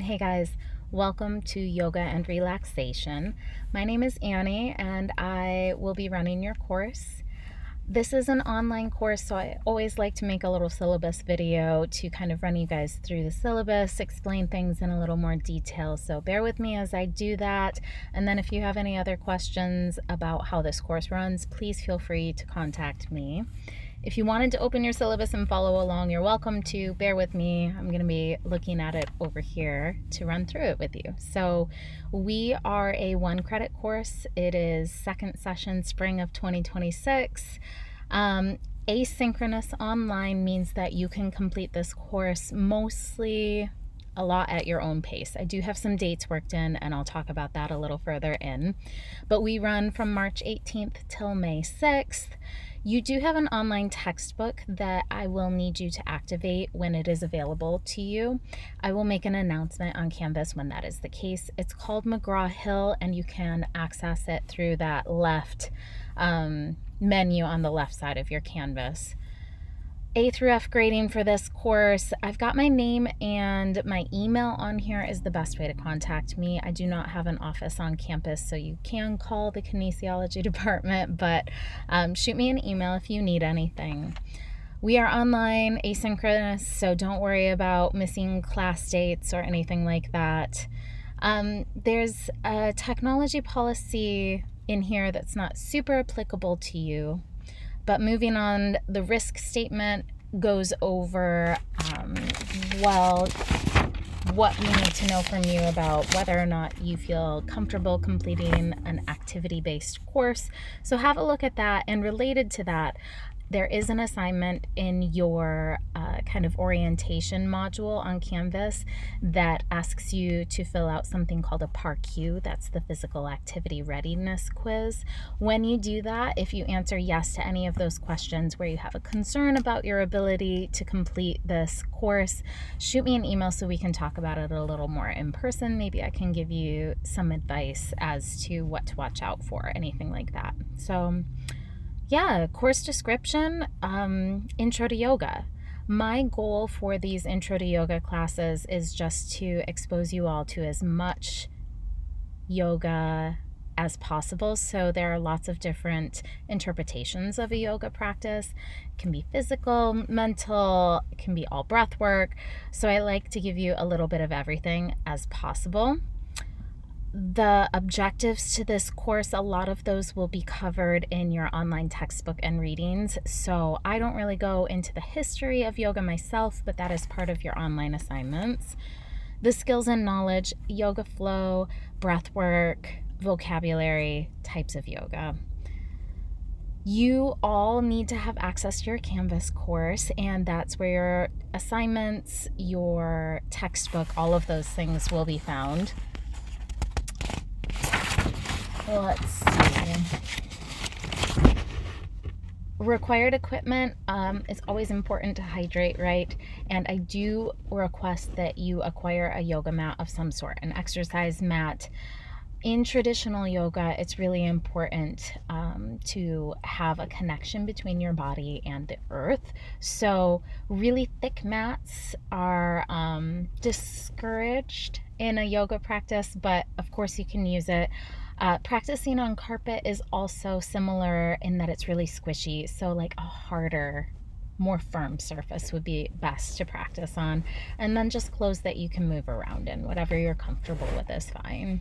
Hey guys, welcome to Yoga and Relaxation. My name is Annie and I will be running your course. This is an online course, so I always like to make a little syllabus video to kind of run you guys through the syllabus, explain things in a little more detail. So bear with me as I do that. And then if you have any other questions about how this course runs, please feel free to contact me. If you wanted to open your syllabus and follow along, you're welcome to. Bear with me. I'm going to be looking at it over here to run through it with you. So we are a 1-credit course. It is second session, spring of 2026. Asynchronous online means that you can complete this course mostly a lot at your own pace. I do have some dates worked in, and I'll talk about that a little further in. But we run from March 18th till May 6th. You do have an online textbook that I will need you to activate when it is available to you. I will make an announcement on Canvas when that is the case. It's called McGraw-Hill, and you can access it through that left menu on the left side of your Canvas. A through F grading for this course. I've got my name and my email on here is the best way to contact me. I do not have an office on campus, so you can call the kinesiology department, but shoot me an email if you need anything. We are online, asynchronous, so don't worry about missing class dates or anything like that. There's a technology policy in here that's not super applicable to you. But moving on, the risk statement goes over, what we need to know from you about whether or not you feel comfortable completing an activity-based course. So have a look at that. And related to that, there is an assignment in your kind of orientation module on Canvas that asks you to fill out something called a PYED. That's the physical activity readiness quiz. When you do that, if you answer yes to any of those questions where you have a concern about your ability to complete this course, shoot me an email so we can talk about it a little more in person. Maybe I can give you some advice as to what to watch out for, anything like that. So yeah, course description, intro to yoga. My goal for these intro to yoga classes is just to expose you all to as much yoga as possible. So there are lots of different interpretations of a yoga practice. It can be physical, mental, it can be all breath work. So I like to give you a little bit of everything as possible. The objectives to this course, a lot of those will be covered in your online textbook and readings. So I don't really go into the history of yoga myself, but that is part of your online assignments. The skills and knowledge, yoga flow, breath work, vocabulary, types of yoga. You all need to have access to your Canvas course, and that's where your assignments, your textbook, all of those things will be found. Let's see. Required equipment, it's always important to hydrate, right? And I do request that you acquire a yoga mat of some sort, an exercise mat. In traditional yoga, it's really important to have a connection between your body and the earth. So really thick mats are discouraged in a yoga practice, but of course you can use it. Practicing on carpet is also similar in that it's really squishy. So like a harder, more firm surface would be best to practice on. And then just clothes that you can move around in. Whatever you're comfortable with is fine.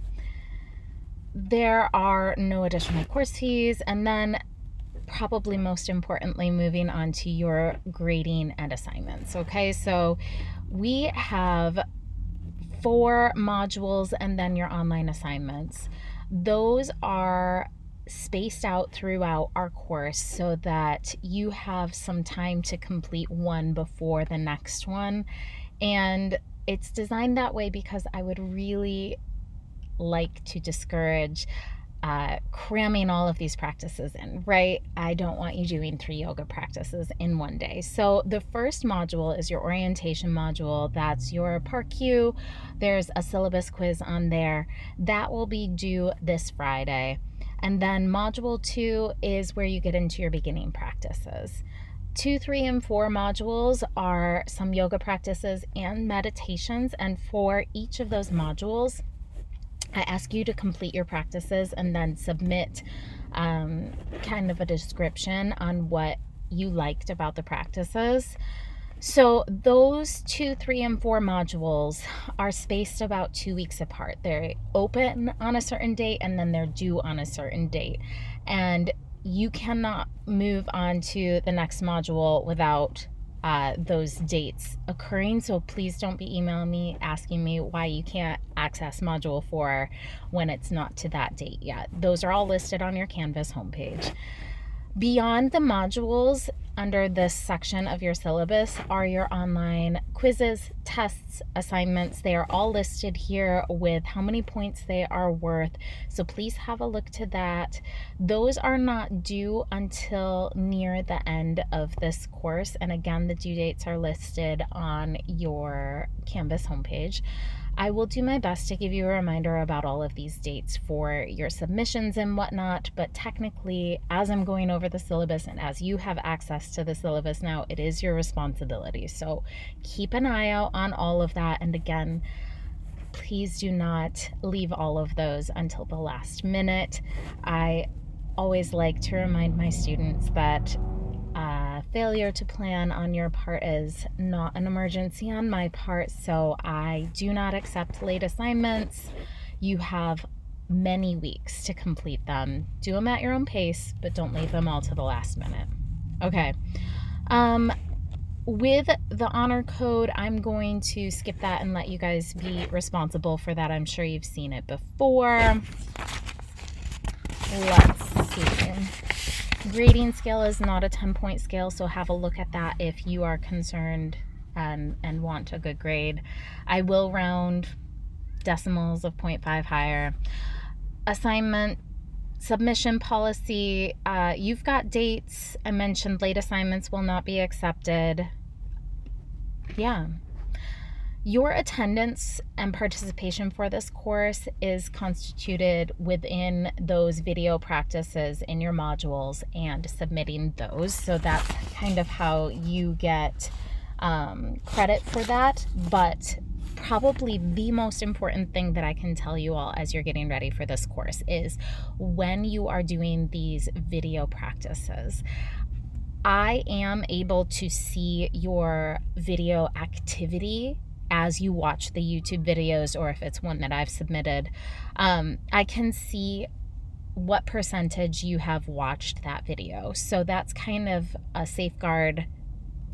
There are no additional course fees. And then probably most importantly, moving on to your grading and assignments. Okay, so we have 4 modules and then your online assignments. Those are spaced out throughout our course so that you have some time to complete one before the next one. And it's designed that way because I would really like to discourage cramming all of these practices in, right? I don't want you doing 3 yoga practices in one day. So the first module is your orientation module. That's your PYED. There's a syllabus quiz on there. That will be due this Friday. And then module 2 is where you get into your beginning practices. 2, 3, and 4 modules are some yoga practices and meditations, and for each of those modules, I ask you to complete your practices and then submit kind of a description on what you liked about the practices. So those 2, 3, and 4 modules are spaced about 2 weeks apart. They're open on a certain date and then they're due on a certain date. And you cannot move on to the next module without those dates occurring. So please don't be emailing me asking me why you can't access module 4 when it's not to that date yet. Those are all listed on your Canvas homepage. Beyond the modules, under this section of your syllabus are your online quizzes, tests, assignments. They are all listed here with how many points they are worth. So please have a look to that. Those are not due until near the end of this course. And again, the due dates are listed on your Canvas homepage. I will do my best to give you a reminder about all of these dates for your submissions and whatnot, but technically, as I'm going over the syllabus and as you have access to the syllabus now, it is your responsibility. So keep an eye out on all of that. And again, please do not leave all of those until the last minute. I always like to remind my students that failure to plan on your part is not an emergency on my part, so I do not accept late assignments. You have many weeks to complete them. Do them at your own pace, but don't leave them all to the last minute. Okay. With the honor code, I'm going to skip that and let you guys be responsible for that. I'm sure you've seen it before. Let's see. Grading scale is not a 10-point scale, so have a look at that if you are concerned and want a good grade. I will round decimals of 0.5 higher. Assignment submission policy, you've got dates. I mentioned late assignments will not be accepted. Yeah. Your attendance and participation for this course is constituted within those video practices in your modules and submitting those. So that's kind of how you get credit for that. But probably the most important thing that I can tell you all as you're getting ready for this course is when you are doing these video practices, I am able to see your video activity as you watch the YouTube videos, or if it's one that I've submitted. I can see what percentage you have watched that video. So that's kind of a safeguard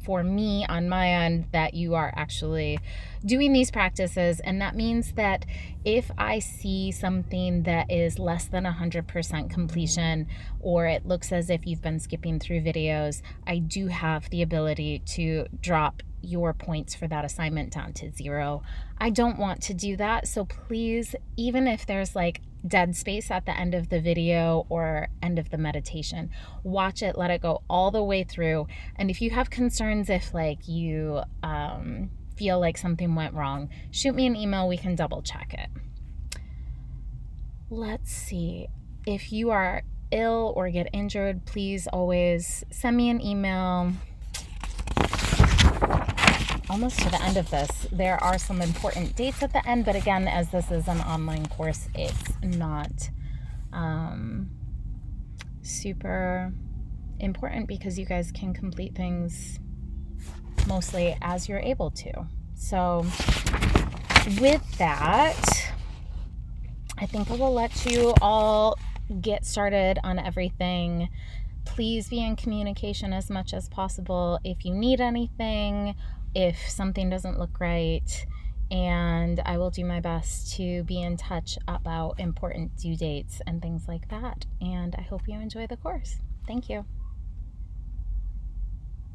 for me on my end that you are actually doing these practices. And that means that if I see something that is less than 100% completion, or it looks as if you've been skipping through videos, I do have the ability to drop your points for that assignment down to 0. I don't want to do that. So please, even if there's like dead space at the end of the video or end of the meditation, watch it, let it go all the way through. And if you have concerns, if like you feel like something went wrong, shoot me an email, we can double check it. Let's see. If you are ill or get injured, please always send me an email. Almost to the end of this, there are some important dates at the end, but again, as this is an online course, it's not super important because you guys can complete things mostly as you're able to. So with that, I think I will let you all get started on everything. Please be in communication as much as possible if you need anything, if something doesn't look right, and I will do my best to be in touch about important due dates and things like that. And I hope you enjoy the course. Thank you.